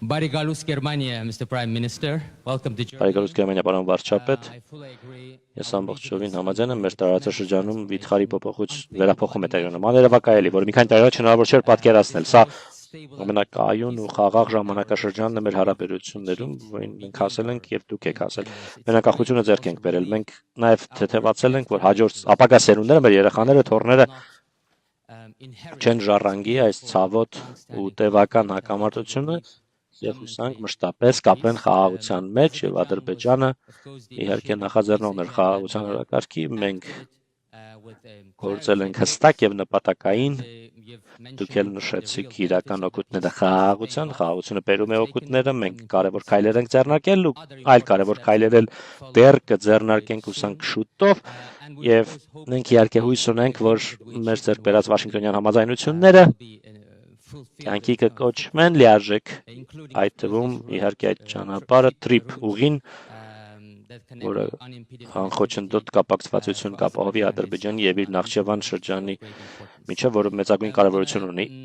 Բարի գալուս Գերմանիա, Mr. Prime Minister. Welcome to Germany. Բարի գալուս Գերմանիա, պարոն վարչապետ։ I fully agree. Ես ամբողջովին համաձայն եմ, մեր տարածաշրջանում վիթխարի վերափոխում է տեղի ունենում։ Աներևակայելի, որ մի քանի տարի առաջ հնարավոր չէր պատկերացնել։ Սա ամենակայուն ու խաղաղ ժամանակաշրջանն է մեր հարաբերություններում, որին մենք հասել ենք եւ դուք եք հասել։ Մենակախությունը ձեռք ենք բերել։ Մենք նաեւ թեթևացել ենք, որ հաջորդ ապագա սերունդները, մեր երեխաները, թոռները չեն ժառանգի այս ցավոտ ու տևական հակամարտությունը եւ հուսանք մշտապես կապրեն խաղաղության մեջ եւ Ադրբեջանը իհարկե նախաձեռնողն էր խաղաղության օրակարգի մենք գործել ենք հստակ եւ նպատակային դուք էլ նշեցիք իրական օգուտները խաղաղությունը բերում է օգուտները մենք կարևոր քայլեր ենք ձեռնարկել ու այլ կարևոր քայլեր էլ դեռ կձեռնարկենք հուսանք շուտով եւ մենք իհարկե հույս ունենք որ մեր ձեռք բերած Վաշինգտոնյան համաձայնությունները կյանքի կկոչվեն լիարժեք այդ թվում իհարկե այդ ճանապարհը տրիփ ուղին որը անխոչնդոտ կապակցվածություն կապահովի Ադրբեջանի եւ իր Նախճեվան շրջանի միջև որը մեծագույն կարեւորություն ունի